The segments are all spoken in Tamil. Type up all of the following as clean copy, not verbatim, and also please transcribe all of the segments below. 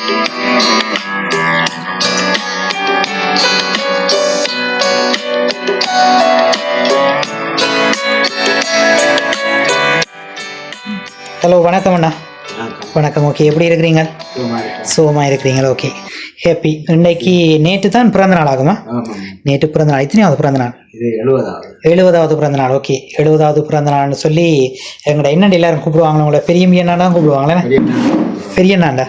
ஹலோ, வணக்கம் அண்ணா. வணக்கம். ஓகே, எப்படி இருக்கிறீங்க? சுகமாக இருக்கிறீங்களா? Okay, happy. இன்றைக்கு நேற்று தான் பிறந்த நாள் ஆகுமா? நேற்று பிறந்த நாள். எத்தனையாவது பிறந்த நாள்? 70வது பிறந்த நாள். ஓகே, 70வது பிறந்த நாள்னு சொல்லி எங்களோட என்னண்டு எல்லாரும் கூப்பிடுவாங்க. உங்களை பெரியண்ணா தான் கூப்பிடுவாங்களே. பெரியண்ணாண்டா.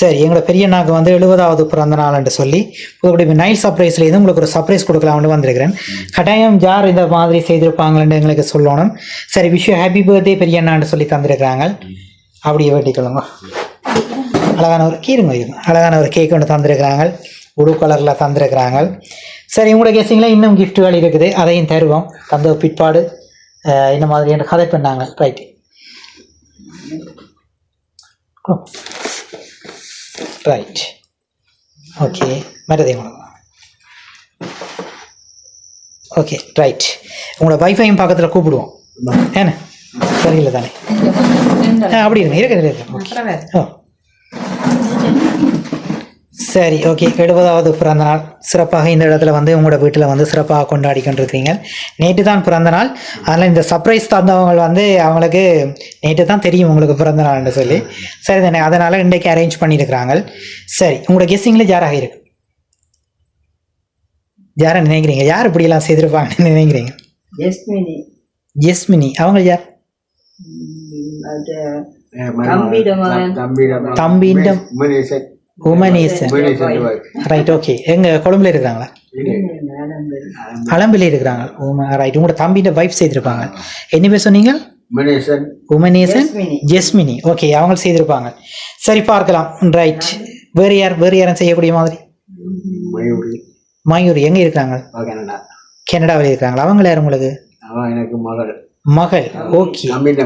சரி, எங்களோட பெரியண்ணாக்கு வந்து 70வது பிறந்த நாள்னு சொல்லி இப்படி நைட் சர்ப்ரைஸ்லேருந்து உங்களுக்கு ஒரு சர்ப்ரைஸ் கொடுக்கலாம்னு வந்திருக்கிறேன். கட்டாயம் யார் இந்த மாதிரி செய்திருப்பாங்கன்னு எங்களுக்கு சொல்லணும். சரி, விஷயம் ஹாப்பி பர்த்டே பெரியண்ணான்னு சொல்லி தந்திருக்கிறாங்க. அப்படியே வேட்டிக்கொள்ளுங்க. அழகான ஒரு அழகான ஒரு கேக் ஒன்று தந்திருக்கிறாங்க. ப்ளூ கலரில் தந்திருக்கிறாங்க. சரி, உங்களோட கெஸ்டிங்கில் இன்னும் கிஃப்ட்டுகள் இருக்குது, அதையும் தருவோம். தந்த பிற்பாடு இந்த மாதிரி என்று கதை பண்ணாங்க. Right right. ஓகே, மறதையும் ஓகே ரைட். உங்களோட வைஃபையும் பக்கத்தில் கூப்பிடுவோம். ஏன்னா சரியில்லை தானே? அப்படி இருக்கு. ஓ சரி, ஓகே. 70வது பிறந்த நாள் சிறப்பாக இந்த இடத்துல வந்து உங்களோட வீட்டில் வந்து சிறப்பாக கொண்டாடி கொண்டிருக்கிறீங்க. நேற்று தான் பிறந்த நாள். அதனால் இந்த சர்ப்ரைஸ் தந்தவங்க வந்து அவங்களுக்கு நேற்று தான் தெரியும் உங்களுக்கு பிறந்த நாள்னு சொல்லி. சரி தானே? அதனால் இன்றைக்கு அரேஞ்ச் பண்ணியிருக்கிறாங்க. சரி, உங்களோட கெஸ்ஸிங்கில் யாராக இருக்கு? யாரை நினைக்கிறீங்க? யார் இப்படியெல்லாம் செய்திருப்பாங்கன்னு நினைக்கிறீங்க? ஜெஸ்மினி. அவங்க யார்? தம்பிண்ட உமனேசன். Right, okay. எங்க கொழும்புல இருக்கிறாங்களா? அலம்பில இருக்கிறாங்க. ரைட். உங்களோட தம்பியோட வைஃப் செய்திருப்பாங்க. என்ன பேர் சொன்னீங்க? உமனேசன் ஜெஸ்மினி. ஓகே, அவங்க செய்திருப்பாங்க. சரி, பார்க்கலாம். ரைட். வேறு யாரும் செய்யக்கூடிய மாதிரி? மயூரி. எங்க இருக்கிறாங்க? கனடாவில் இருக்கிறாங்களா? அவங்கள யார் உங்களுக்கு? மகள். ஓகே, தம்பின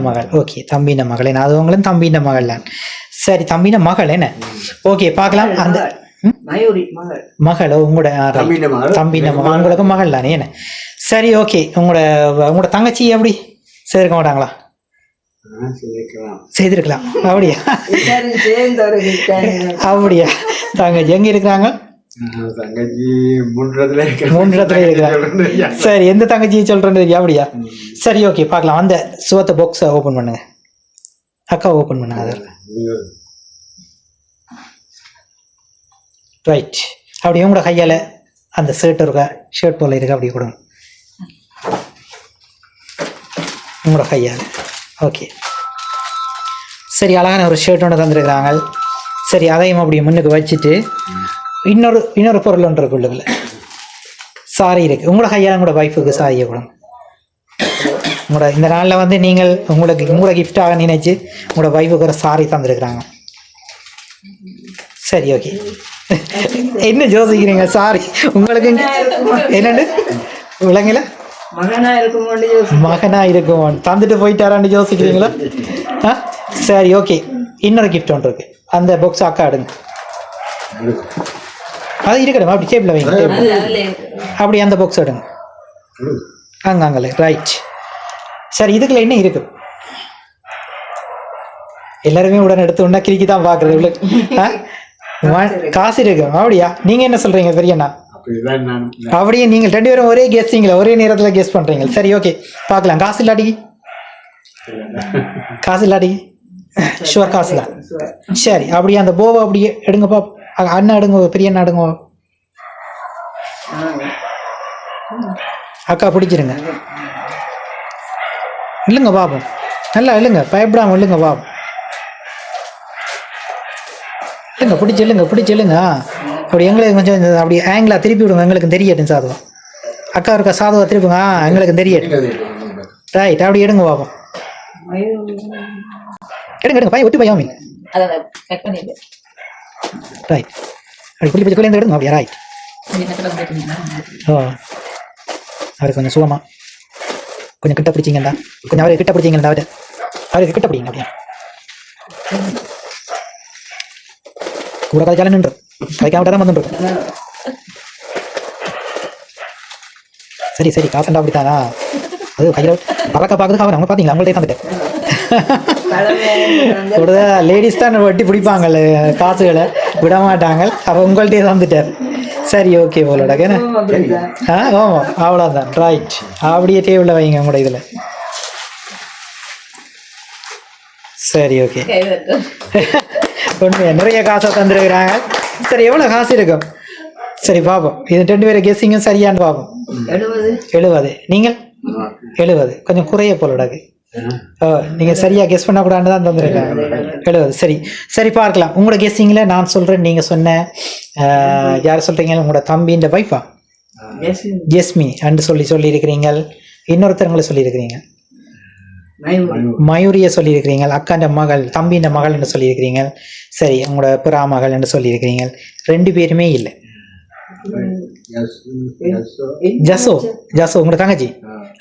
மகள். ஓகே, தம்பின மகள். என்ன அதுவங்களும் தம்பின மகள் தான். சரி, தம்பின மகள் என்ன? ஓகே, பார்க்கலாம். அந்த மகள் உங்களோட தம்பின மகள் உங்களுக்கு மகள் தானே? என்ன சரி, ஓகே. உங்களோட தங்கச்சி எப்படி செய்திருக்க மாட்டாங்களா? செய்திருக்கலாம். அப்படியா? அப்படியா? தங்கச்சி எங்க இருக்கிறாங்க? மூன்றத்துல இருக்கிறாங்க. சரி, எந்த தங்கச்சியை சொல்றேன்னு அப்படியா? சரி, ஓகே, பார்க்கலாம். அந்த சுவத்த பாக்ஸை ஓபன் பண்ணுங்க. அக்கா ஓபன் பண்ணுங்க. ரைட். அப்படியே உங்களோட கையால அந்த ஷர்ட் போல இருக்கு, அப்படியே கொடுங்க உங்களோட கையால. ஓகே, சரி. அழகான ஒரு ஷர்ட் ஒன்று தந்துருக்குறாங்க. சரி, அதையும் அப்படியே முன்னுக்கு வச்சுட்டு இன்னொரு பொருள் ஒன்று இருக்குள்ள சாரி இருக்கு. உங்களோட கையால் உங்களோட வைஃபுக்கு சாரியை கொடுங்க. உங்களோட இந்த நாளில் வந்து நீங்கள் உங்களோட கிஃப்டாக நினைச்சு உங்களோட வைஃபுக்கு ஒரு சாரி தந்துருக்குறாங்க. சரி, ஓகே. என்ன யோசிக்கிறீங்க? சாரி உங்களுக்கு என்னண்டு விளங்கல? மகனா இருக்குமோ தந்துட்டு போயிட்டாரான்னு யோசிக்கிறீங்களா? சரி, ஓகே. இன்னொரு கிஃப்ட் ஒன்று இருக்கு. அந்த பாக்ஸ் அக்கா எடுங்க. அது இருக்கட்டும், அப்படி டேபிளில் வைங்க. அப்படி அந்த பாக்ஸ் எடுங்க. அங்கங்களே. ரைட். சரி, இதுக்குள்ள என்ன இருக்கு? எல்லாருமே உடனே எடுத்து உடனே கிரிக்கி தான் பாக்குறது. காசு இருக்கு. அப்படியா? நீங்க என்ன சொல்றீங்க பெரியண்ணா? அப்படியே நீங்கள் 2 பேரும் ஒரே கெஸ்ஸிங்களா, ஒரே நேரத்துல கெஸ் பண்றீங்க. சரி, ஓகே, பார்க்கலாம். காசு இல்லாட்டி ஷுவர் காசு தான். சரி, அப்படியே அந்த போவை அப்படியே எடுங்க பாப். அண்ணா எடுங்க, பெரிய அண்ணா எடுங்க. அக்கா பிடிச்சிருங்க. இல்லைங்க பாப்போம். நல்லா இல்லைங்க, பயப்படாம இல்லைங்க பாப்போம். இல்லைங்க, பிடிச்சில்லுங்க. அப்படி எங்களுக்கு கொஞ்சம் அப்படி ஆங்கிளா திருப்பி விடுங்க, எங்களுக்கு தெரியட்டும். சாதுவா அக்கா இருக்கா? சாதுவா திருப்புங்க, எங்களுக்கு தெரியட்டும். ரைட், அப்படி எடுங்க பாப்போம். எடுங்க பையன் ஒட்டு பையாமி. ரைட், அப்படி பிடிச்சி பிடிச்சி எடுங்க. அப்படியா? ரைட். ஓ, அவருக்கு கொஞ்சம் சுகமா கொஞ்சம் கிட்ட பிடிச்சிங்கடா. கொஞ்சம் அவருக்கு கிட்ட பிடிச்சிங்கடா. அவருக்கு கிட்ட பிடிங்க. அப்படியா? கூட கதை நின்று கைக்காமட்டா தான் வந்துட்டு. சரி, காசண்டா அப்படித்தானா? அது கையில் பறக்க பார்க்குறது அவங்க பார்த்தீங்களா? அவங்கள்ட்ட தந்துட்டேன். லேடிஸ் தான் வட்டி பிடிப்பாங்கல்ல காசுகளை விட மாட்டாங்க. அப்போ உங்கள்கிட்டே தந்துட்டார். சரி ஓகே போலடா ஏன்னா ஆமாம் அவ்வளோதான் ரைட். அப்படியே டேபிளில் வைங்க உங்களோட இதில். சரி ஓகே உண்மையா நிறைய காசை தந்துருக்குறாங்க. சரி எவ்வளோ காசு இருக்கும்? சரி பார்ப்போம். இது 2 பேரை கெஸ்ஸிங்கும் சரியான்னு பார்ப்போம். 70. நீங்கள் 70 கொஞ்சம் குறைய போலடாக்கு. நீங்கள் சரியாக கெஸ் பண்ணக்கூடாது தான் தந்துருக்காங்க. 70 சரி சரி பார்க்கலாம். உங்களோட கெஸ்ஸிங்கில் நான் சொல்கிறேன். நீங்கள் சொன்ன யார் சொல்கிறீங்க? உங்களோட தம்பின்ற வைஃபா ஜெஸ்மி அன்று சொல்லியிருக்கிறீங்க. இன்னொருத்தவங்களை சொல்லியிருக்கிறீங்க. மயூரிய சொல்லியிருக்கிறீங்க. அக்காண்ட மகள் தம்பின்ற மகள் என்று சொல்லியிருக்கிறீங்க. சரி உங்களோட பிறா மகள் என்று சொல்லியிருக்கிறீங்க. 2 பேருமே இல்லை. ஜசோ உங்களோட தங்கச்சி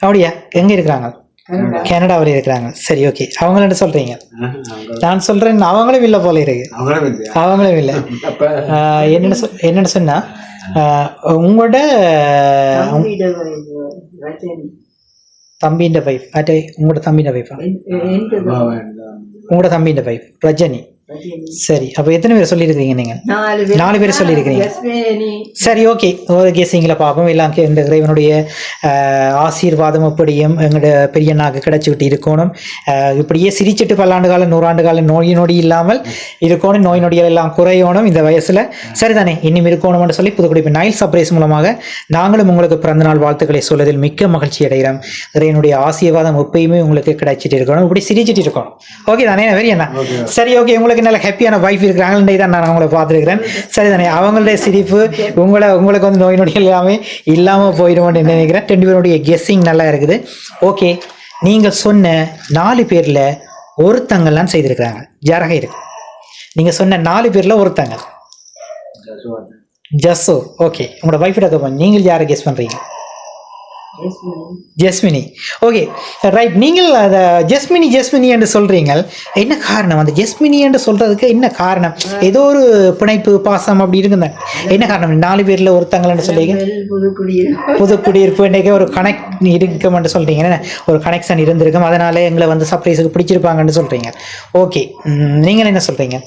அப்படியா? எங்க இருக்கிறாங்க? கனடாவில் இருக்கிறாங்க. சரி ஓகே அவங்கள என்ன சொல்றீங்க? நான் சொல்றேன் அவங்களும் இல்லை போல இருக்கு. அவங்களும் இல்லை. என்னன்னு சொன்னா உங்களோட தம்பின்ற வைஃப் உங்களோட தம்பின்ற வைஃபா? உங்களோட தம்பின்ற வைஃப் ரஜினி. சரி அப்போ எத்தனை பேர் சொல்லியிருக்கீங்க? நீங்கள் 4 பேர் சொல்லியிருக்கிறீங்க. சரி ஓகே ஒரு கெஸிங்கில் பார்ப்போம். எல்லாம் இந்த இறைவனுடைய ஆசீர்வாதம் அப்படியும் எங்களோட பெரியண்ணாக்கு கிடைச்சிக்கிட்டு இருக்கணும். இப்படியே சிரிச்சிட்டு 10 ஆண்டு காலம் 100 ஆண்டு காலம் நோய் இல்லாமல் இருக்கணும். நோய் நொடிகள் எல்லாம் குறையணும் இந்த வயசில். சரிதானே இன்னும் இருக்கணும்னு சொல்லி புதுக்குடிப்பு நைல் சர்ப்ரைஸ் மூலமாக நாங்களும் உங்களுக்கு பிறந்தநாள் வாழ்த்துக்களை சொல்வதில் மிக்க மகிழ்ச்சி அடைகிறோம். இறைவனுடைய ஆசீர்வாதம் எப்பயுமே உங்களுக்கு கிடைச்சிட்டு இருக்கணும். இப்படி சிரிச்சிட்டு இருக்கணும். ஓகே தானே பெரியண்ணா? சரி ஓகே உங்களுக்கு நல்ல ஹாப்பியான வைஃப் இருக்கிறாங்களே தான் நான் அவங்கள பார்த்துருக்கிறேன். சரிதானே அவங்களுடைய சிரிப்பு உங்களுக்கு வந்து நோய் நொடிகள் எல்லாமே இல்லாமல் போயிடுவோம்னு நினைக்கிறேன். 2 பேருடைய கெஸ்ஸிங் நல்லா இருக்குது. ஓகே நீங்கள் சொன்ன 4 பேரில் ஒருத்தங்கள்லாம் செய்திருக்கிறாங்க. யாராக இருக்கு? நீங்கள் சொன்ன 4 பேரில் ஒருத்தங்க ஜஸ்ஸோ. ஓகே உங்களோட வைஃபிட கேட்போம். நீங்கள் யாரை கெஸ் பண்ணுறீங்க? ஜெஸ்மினி. Okay right. நீங்கள் அதை ஜெஸ்மினி என்று சொல்றீங்க. என்ன காரணம்? அந்த ஜெஸ்மினி என்று சொல்றதுக்கு என்ன காரணம்? ஏதோ ஒரு பிணைப்பு பாசம் அப்படி இருக்குங்க. என்ன காரணம்? 4 பேர்ல ஒருத்தங்கள்னு சொல்றீங்க. புது குடியிருப்பு இன்னைக்கு ஒரு கனெக்ட் இருக்குமென்று சொல்றீங்க. ஒரு கனெக்ஷன் இருந்திருக்கும். அதனால எங்களை வந்து சர்ப்ரைஸுக்கு பிடிச்சிருப்பாங்கன்னு சொல்றீங்க. ஓகே நீங்கள் என்ன சொல்றீங்க?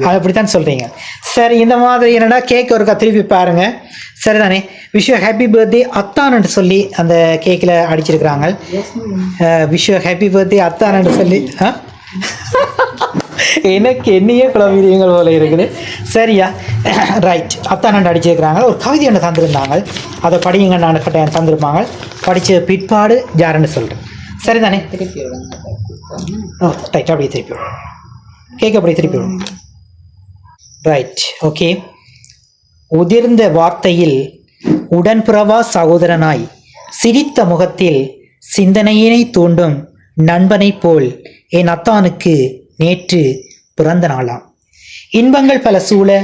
அப்படித்தான் சொல்றீங்க. சரி இந்த மாதிரி என்னடா கேக் ஒருக்கா திருப்பி பாருங்க. சரிதானே விஷ் யூ ஹாப்பி பர்த்டே அத்தான்னு சொல்லி அந்த கேக்கில் அடிச்சிருக்கிறாங்க. விஷ் யூ ஹாப்பி பர்த்டே அத்தான்னு சொல்லி எனக்கு என்னையே குழம்பீங்கள் போல இருக்குது. சரியா ரைட் அத்தானண்டு அடிச்சிருக்கிறாங்க. ஒரு கவிதை ஒன்று தந்திருந்தாங்க. அதை படியுங்க. நான் கட்டாயம் தந்திருப்பாங்க. படித்த பிற்பாடு யாருன்னு சொல்கிறேன். சரிதானே ரைட் அப்படியே திருப்பி விடும். கேக் அப்படியே திருப்பி விடும். Right okay. உதிர்ந்த வார்த்தையில் உடன்பிறவா சகோதரனாய் சிரித்த முகத்தில் சிந்தனையினை தூண்டும் நண்பனை போல் என் அத்தானுக்கு நேற்று பிறந்த நாளாம். இன்பங்கள் பல சூழ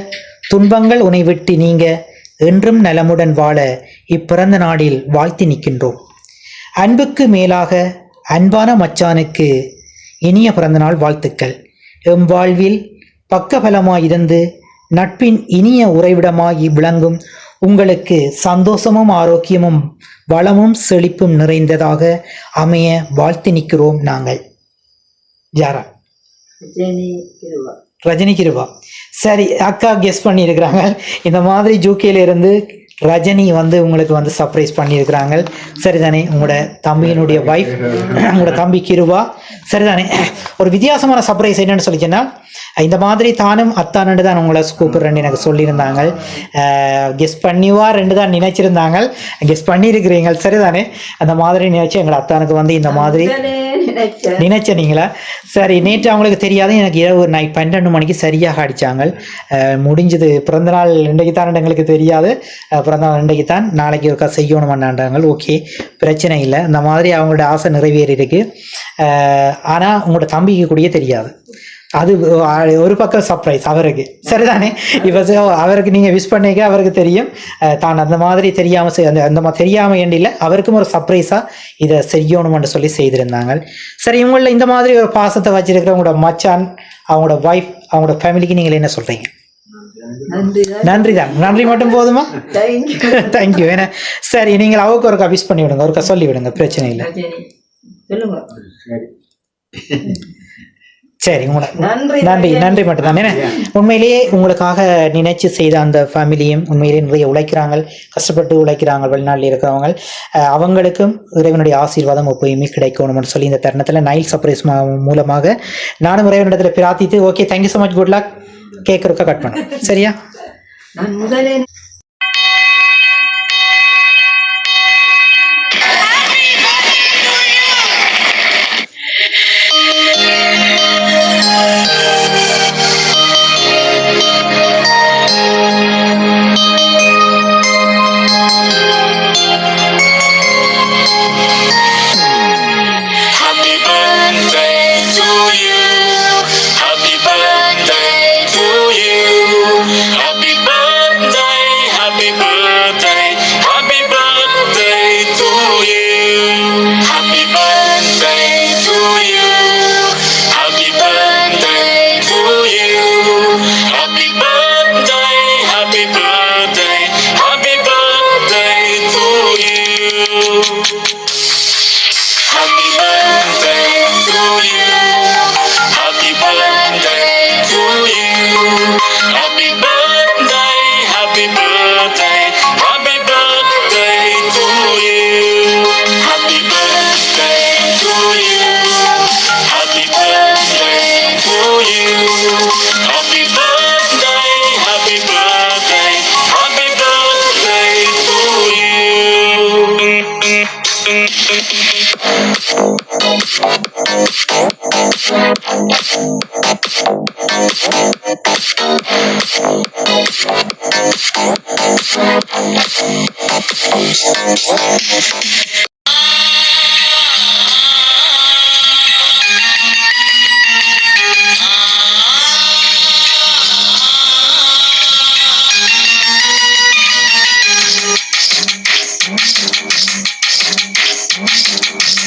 துன்பங்கள் உன்னை விட்டு நீங்க என்றும் நலமுடன் வாழ இப்பிறந்த நாளில் வாழ்த்தி நிற்கின்றோம். அன்புக்கு மேலாக அன்பான மச்சானுக்கு இனிய பிறந்தநாள் வாழ்த்துக்கள். எம் வாழ்வில் பக்கபலமாயிருந்து நட்பின் இனிய உறைவிடமாகி விளங்கும் உங்களுக்கு சந்தோஷமும் ஆரோக்கியமும் வளமும் செழிப்பும் நிறைந்ததாக அமைய வாழ்த்து நிற்கிறோம் நாங்கள். யாரா? ரஜினி கிருபா. சரி அக்கா கெஸ் பண்ணியிருக்கிறாங்க. இந்த மாதிரி ஜூகேல இருந்து ரஜினி வந்து உங்களுக்கு வந்து சர்ப்ரைஸ் பண்ணியிருக்கிறாங்க. சரிதானே உங்களோட தம்பியினுடைய வைஃப் உங்களோட தம்பி கிருபா. சரிதானே ஒரு வித்தியாசமான சர்ப்ரைஸ் என்னன்னு சொல்லிச்சேன்னா இந்த மாதிரி தானும் அத்தானு தான் உங்களை கூப்பிடுறேன்னு எனக்கு சொல்லியிருந்தாங்க. கெஸ் பண்ணிவா 2 தான் நினைச்சிருந்தாங்க. கெஸ் பண்ணியிருக்கிறீங்க. சரிதானே அந்த மாதிரி நினைச்சு எங்களை அத்தானுக்கு வந்து இந்த மாதிரி நினைச்சீங்களா? சரி நேற்று அவங்களுக்கு தெரியாது. எனக்கு இரவு நைட் 12 மணிக்கு சரியாக அடித்தாங்க. முடிஞ்சது. பிறந்தநாள் இன்றைக்கு தான் எங்களுக்கு தெரியாது. பிறந்தநாள் இன்றைக்கு தான். நாளைக்கு ஒருக்கா செய்யணுமாண்டாங்க. ஓகே பிரச்சனை இல்லை. இந்த மாதிரி அவங்களோட ஆசை நிறைவேறி இருக்கு. ஆனால் உங்களோட தம்பிக்கு கூடயே தெரியாது. அது ஒரு பக்கம் சர்ப்ரைஸ் அவருக்கு. சரிதானே இப்போ அவருக்கு நீங்கள் விஷ் பண்ணிக்க அவருக்கு தெரியும். தான் அந்த மாதிரி தெரியாமல் அந்த மாதிரி தெரியாமல் ஏண்டில்லை அவருக்கும் ஒரு சர்ப்ரைஸாக இதை செய்யணும்னு சொல்லி செய்திருந்தாங்க. சரி இவங்களில் இந்த மாதிரி ஒரு பாசத்தை வச்சிருக்கிற உங்களோட மச்சான் அவங்களோட வைஃப் அவங்களோட ஃபேமிலிக்கு நீங்கள் என்ன சொல்கிறீங்க? நன்றி தான். நன்றி மட்டும் போதுமா? தேங்க்யூ. ஏன்னா சரி நீங்கள் அவருக்கு ஒருக்கா விஷ் பண்ணி விடுங்க. ஒருக்கா சொல்லி விடுங்க. பிரச்சனை இல்லை. சரி, நன்றி நன்றி மட்டும்தான். உண்மையிலேயே உங்களுக்காக நினைச்சு செய்த அந்த ஃபேமிலியும் உண்மையிலேயே நிறைய உழைக்கிறாங்க, கஷ்டப்பட்டு உழைக்கிறாங்க வெளிநாட்டில் இருக்கிறவங்க. அவங்களுக்கும் இறைவனுடைய ஆசீர்வாதம் எப்பயுமே கிடைக்கணும்னு சொல்லி இந்த தருணத்தில் நைல் சர்ப்ரைஸ் மூலமாக நானும் இறைவனிடத்தில் பிரார்த்தித்து, okay, thank you so much, good luck. கேட்கறதுக்கா கட் பண்ண சரியா? நான் முதலே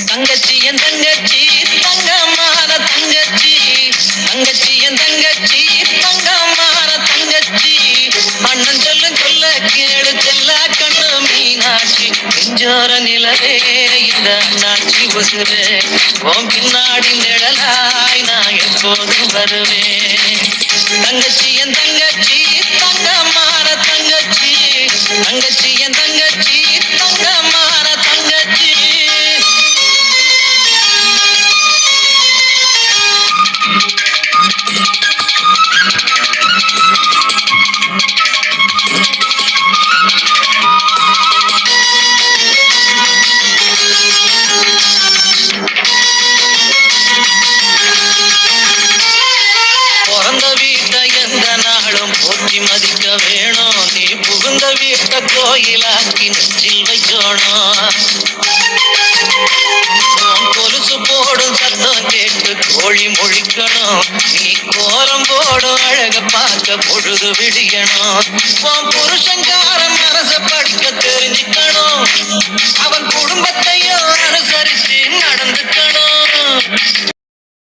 தங்கச்சி என் தங்கச்சி தங்கமான தங்கச்சி, தங்கச்சி என் தங்கச்சி தங்கமான தங்கச்சி, அண்ணன் சொல்லும் சொல்ல கேளு செல்லா கண்ணு மீனாட்சி, நெஞ்சோர நிலவே இந்த அண்ணாச்சி உசுரே, உன் பின்னாடி நிழலாய் நான் எப்போதும் வருவேன். தங்கச்சி என் தங்கச்சி தங்கமான தங்கச்சி, தங்கச்சி என் தங்கச்சி தங்கமான தங்கச்சி. பிறந்த வீட்டை எந்த நாளும் போற்றி மதிக்க வேணும், நீ புகுந்த வீட்டை கோயிலாக்கி நெஞ்சில் வைக்கணும். கொலுசு போடும் சத்தம் கேட்டு கோழி மொழிக்கணும், நீ கோலம் போடும் அழக பார்க்க பொழுது விடியணும். புருஷங்கார